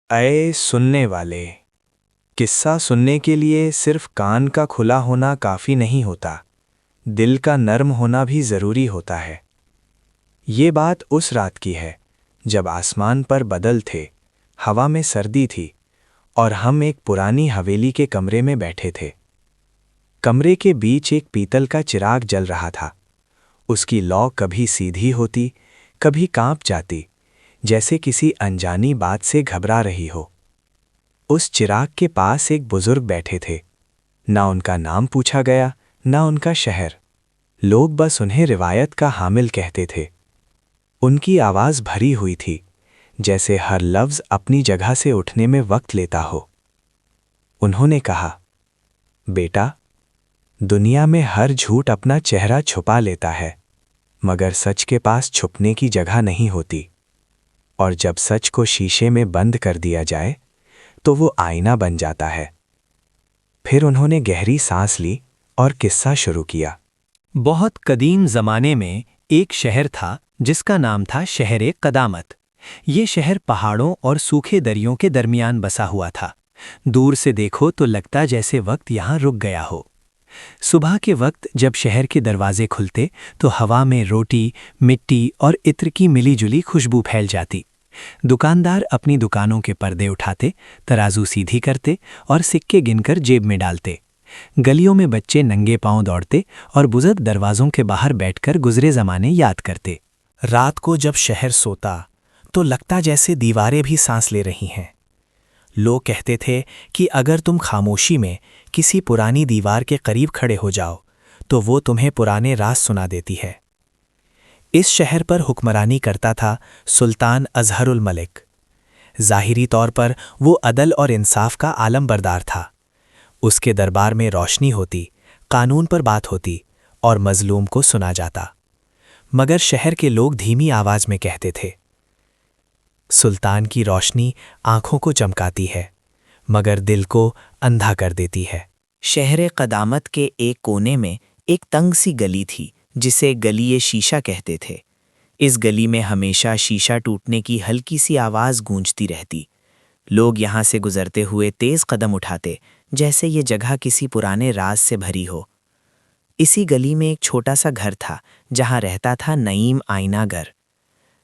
अये सुनने वाले, किस्सा सुनने के लिए सिर्फ कान का खुला होना काफ़ी नहीं होता, दिल का नर्म होना भी ज़रूरी होता है। ये बात उस रात की है जब आसमान पर बादल थे, हवा में सर्दी थी और हम एक पुरानी हवेली के कमरे में बैठे थे। कमरे के बीच एक पीतल का चिराग जल रहा था। उसकी लौ कभी सीधी होती, कभी कांप जाती, जैसे किसी अनजानी बात से घबरा रही हो। उस चिराग के पास एक बुजुर्ग बैठे थे। ना उनका नाम पूछा गया, ना उनका शहर। लोग बस उन्हें रिवायत का हामिल कहते थे। उनकी आवाज़ भरी हुई थी, जैसे हर लफ्ज़ अपनी जगह से उठने में वक्त लेता हो। उन्होंने कहा, बेटा, दुनिया में हर झूठ अपना चेहरा छुपा लेता है, मगर सच के पास छुपने की जगह नहीं होती। और जब सच को शीशे में बंद कर दिया जाए तो वो आईना बन जाता है। फिर उन्होंने गहरी सांस ली और किस्सा शुरू किया। बहुत कदीम ज़माने में एक शहर था जिसका नाम था शहर कदामत। ये शहर पहाड़ों और सूखे दरियों के दरमियान बसा हुआ था। दूर से देखो तो लगता जैसे वक्त यहाँ रुक गया हो। सुबह के वक्त जब शहर के दरवाजे खुलते तो हवा में रोटी, मिट्टी और इत्र की मिलीजुली खुशबू फैल जाती। दुकानदार अपनी दुकानों के पर्दे उठाते, तराजू सीधी करते और सिक्के गिनकर जेब में डालते। गलियों में बच्चे नंगे पांव दौड़ते और बुजुर्ग दरवाजों के बाहर बैठकर गुजरे ज़माने याद करते। रात को जब शहर सोता तो लगता जैसे दीवारें भी सांस ले रही हैं। लोग कहते थे कि अगर तुम खामोशी में किसी पुरानी दीवार के करीब खड़े हो जाओ तो वो तुम्हें पुराने राज सुना देती है। इस शहर पर हुक्मरानी करता था सुल्तान अज़हरुल मलिक। ज़ाहिरी तौर पर वो अदल और इंसाफ का आलम बरदार था। उसके दरबार में रोशनी होती, कानून पर बात होती और मजलूम को सुना जाता। मगर शहर के लोग धीमी आवाज़ में कहते थे, सुल्तान की रोशनी आंखों को चमकाती है, मगर दिल को अंधा कर देती है। शहर कदामत के एक कोने में एक तंग सी गली थी जिसे गली शीशा कहते थे। इस गली में हमेशा शीशा टूटने की हल्की सी आवाज़ गूंजती रहती। लोग यहाँ से गुजरते हुए तेज़ कदम उठाते, जैसे ये जगह किसी पुराने राज से भरी हो। इसी गली में एक छोटा सा घर था जहाँ रहता था नईम आईनागर।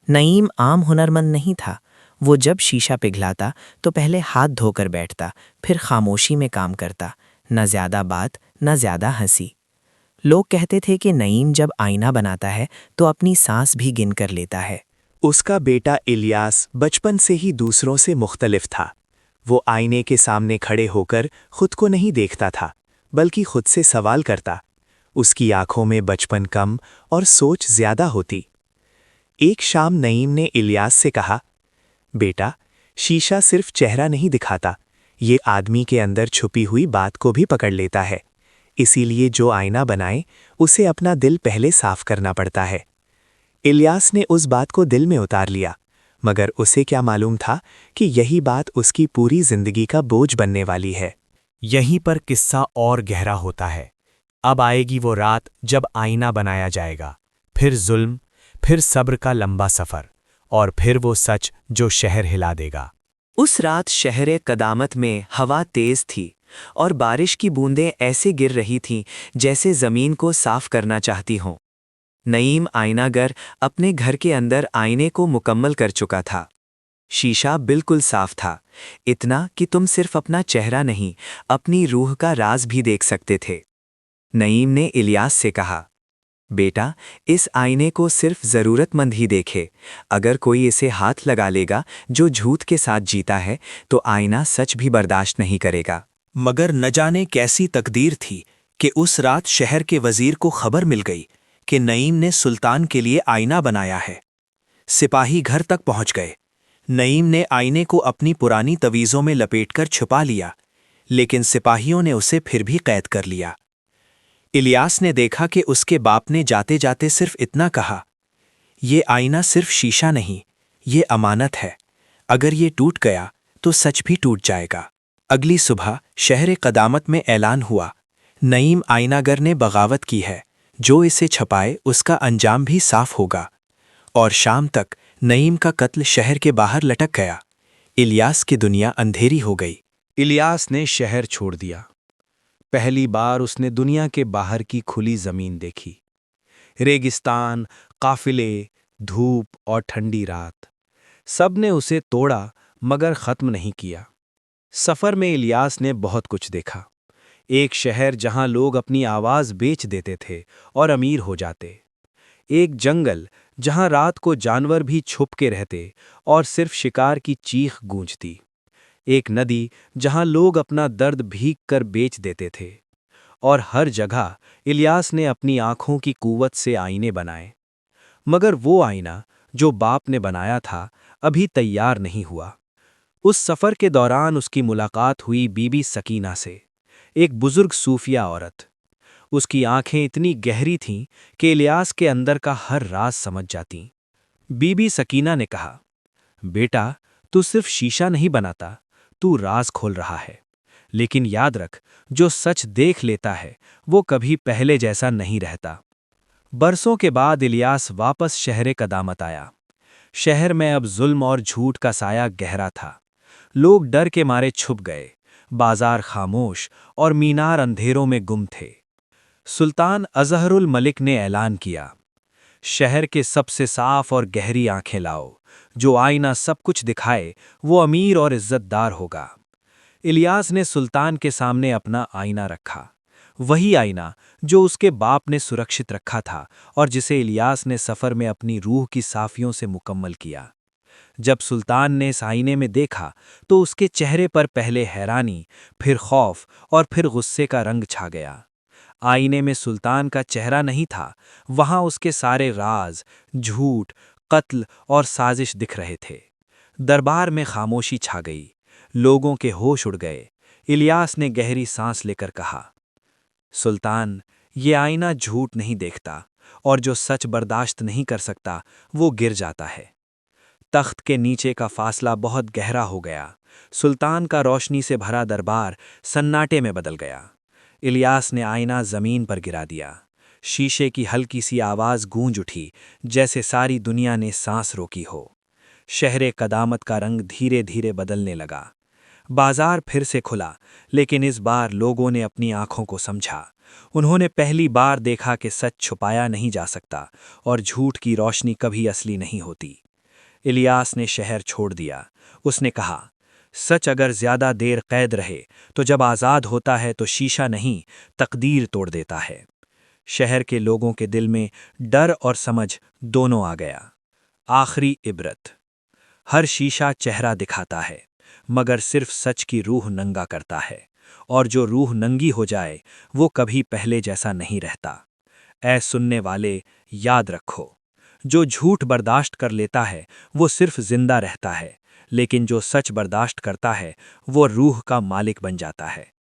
नईम आम हुनरमंद नहीं था। वो जब शीशा पिघलाता तो पहले हाथ धोकर बैठता, फिर खामोशी में काम करता। न ज़्यादा बात, न ज़्यादा हंसी। लोग कहते थे कि नईम जब आईना बनाता है तो अपनी सांस भी गिन कर लेता है। उसका बेटा इलियास बचपन से ही दूसरों से मुख्तलिफ था। वो आईने के सामने खड़े होकर खुद को नहीं देखता था, बल्कि खुद से सवाल करता। उसकी आंखों में बचपन कम और सोच ज़्यादा होती। एक शाम नईम ने इलियास से कहा, बेटा, शीशा सिर्फ चेहरा नहीं दिखाता, ये आदमी के अंदर छुपी हुई बात को भी पकड़ लेता है। इसीलिए जो आईना बनाए उसे अपना दिल पहले साफ करना पड़ता है। इलियास ने उस बात को दिल में उतार लिया, मगर उसे क्या मालूम था कि यही बात उसकी पूरी जिंदगी का बोझ बनने वाली है। यहीं पर किस्सा और गहरा होता है। अब आएगी वो रात जब आईना बनाया जाएगा, फिर जुल्म, फिर सब्र का लंबा सफ़र, और फिर वो सच जो शहर हिला देगा। उस रात शहर कदामत में हवा तेज थी और बारिश की बूंदें ऐसे गिर रही थीं जैसे ज़मीन को साफ करना चाहती हों। नईम आईनागर अपने घर के अंदर आईने को मुकम्मल कर चुका था। शीशा बिल्कुल साफ था, इतना कि तुम सिर्फ अपना चेहरा नहीं, अपनी रूह का राज भी देख सकते थे। नईम ने इलियास से कहा, बेटा, इस आईने को सिर्फ ज़रूरतमंद ही देखे। अगर कोई इसे हाथ लगा लेगा जो झूठ के साथ जीता है तो आईना सच भी बर्दाश्त नहीं करेगा। मगर न जाने कैसी तकदीर थी कि उस रात शहर के वजीर को खबर मिल गई कि नईम ने सुल्तान के लिए आईना बनाया है। सिपाही घर तक पहुंच गए। नईम ने आईने को अपनी पुरानी तवीज़ों में लपेटकर छुपा लिया, लेकिन सिपाहियों ने उसे फिर भी कैद कर लिया। इलियास ने देखा कि उसके बाप ने जाते जाते सिर्फ इतना कहा, ये आईना सिर्फ शीशा नहीं, ये अमानत है। अगर ये टूट गया तो सच भी टूट जाएगा। अगली सुबह शहर कदामत में ऐलान हुआ, नईम आईनागर ने बगावत की है, जो इसे छपाए उसका अंजाम भी साफ होगा। और शाम तक नईम का कत्ल शहर के बाहर लटक गया। इलियास की दुनिया अंधेरी हो गई। इलियास ने शहर छोड़ दिया। पहली बार उसने दुनिया के बाहर की खुली जमीन देखी। रेगिस्तान, काफिले, धूप और ठंडी रात, सब ने उसे तोड़ा मगर खत्म नहीं किया। सफर में इलियास ने बहुत कुछ देखा। एक शहर जहां लोग अपनी आवाज बेच देते थे और अमीर हो जाते। एक जंगल जहां रात को जानवर भी छुप के रहते और सिर्फ शिकार की चीख गूंजती। एक नदी जहां लोग अपना दर्द भीग कर बेच देते थे। और हर जगह इलियास ने अपनी आंखों की कुव्वत से आईने बनाए। मगर वो आईना जो बाप ने बनाया था अभी तैयार नहीं हुआ। उस सफर के दौरान उसकी मुलाकात हुई बीबी सकीना से, एक बुजुर्ग सूफिया औरत। उसकी आंखें इतनी गहरी थीं कि इलियास के अंदर का हर राज समझ जातीं। बीबी सकीना ने कहा, बेटा, तू सिर्फ शीशा नहीं बनाता, तू राज खोल रहा है। लेकिन याद रख, जो सच देख लेता है वो कभी पहले जैसा नहीं रहता। बरसों के बाद इलियास वापस शहर कदामत आया। शहर में अब जुल्म और झूठ का साया गहरा था। लोग डर के मारे छुप गए, बाजार खामोश और मीनार अंधेरों में गुम थे। सुल्तान अजहरुल मलिक ने ऐलान किया, शहर के सबसे साफ और गहरी आंखें लाओ, जो आईना सब कुछ दिखाए वो अमीर और इज्जतदार होगा। इलियास ने सुल्तान के सामने अपना आईना रखा, वही आईना जो उसके बाप ने सुरक्षित रखा था और जिसे इलियास ने सफ़र में अपनी रूह की साफियों से मुकम्मल किया। जब सुल्तान ने इस आईने में देखा तो उसके चेहरे पर पहले हैरानी, फिर खौफ और फिर गुस्से का रंग छा गया। आईने में सुल्तान का चेहरा नहीं था, वहां उसके सारे राज, झूठ, कत्ल और साजिश दिख रहे थे। दरबार में खामोशी छा गई, लोगों के होश उड़ गए। इलियास ने गहरी सांस लेकर कहा, सुल्तान, ये आईना झूठ नहीं देखता और जो सच बर्दाश्त नहीं कर सकता वो गिर जाता है। तख्त के नीचे का फासला बहुत गहरा हो गया। सुल्तान का रोशनी से भरा दरबार सन्नाटे में बदल गया। इलियास ने आईना जमीन पर गिरा दिया। शीशे की हल्की सी आवाज गूंज उठी, जैसे सारी दुनिया ने सांस रोकी हो। शहर कदामत का रंग धीरे धीरे बदलने लगा। बाजार फिर से खुला, लेकिन इस बार लोगों ने अपनी आंखों को समझा। उन्होंने पहली बार देखा कि सच छुपाया नहीं जा सकता और झूठ की रोशनी कभी असली नहीं होती। इलियास ने शहर छोड़ दिया। उसने कहा, सच अगर ज्यादा देर कैद रहे तो जब आज़ाद होता है तो शीशा नहीं, तकदीर तोड़ देता है। शहर के लोगों के दिल में डर और समझ दोनों आ गया। आखिरी इबरत, हर शीशा चेहरा दिखाता है, मगर सिर्फ सच की रूह नंगा करता है, और जो रूह नंगी हो जाए वो कभी पहले जैसा नहीं रहता। ऐ सुनने वाले, याद रखो, जो झूठ बर्दाश्त कर लेता है वो सिर्फ जिंदा रहता है, लेकिन जो सच बर्दाश्त करता है वो रूह का मालिक बन जाता है।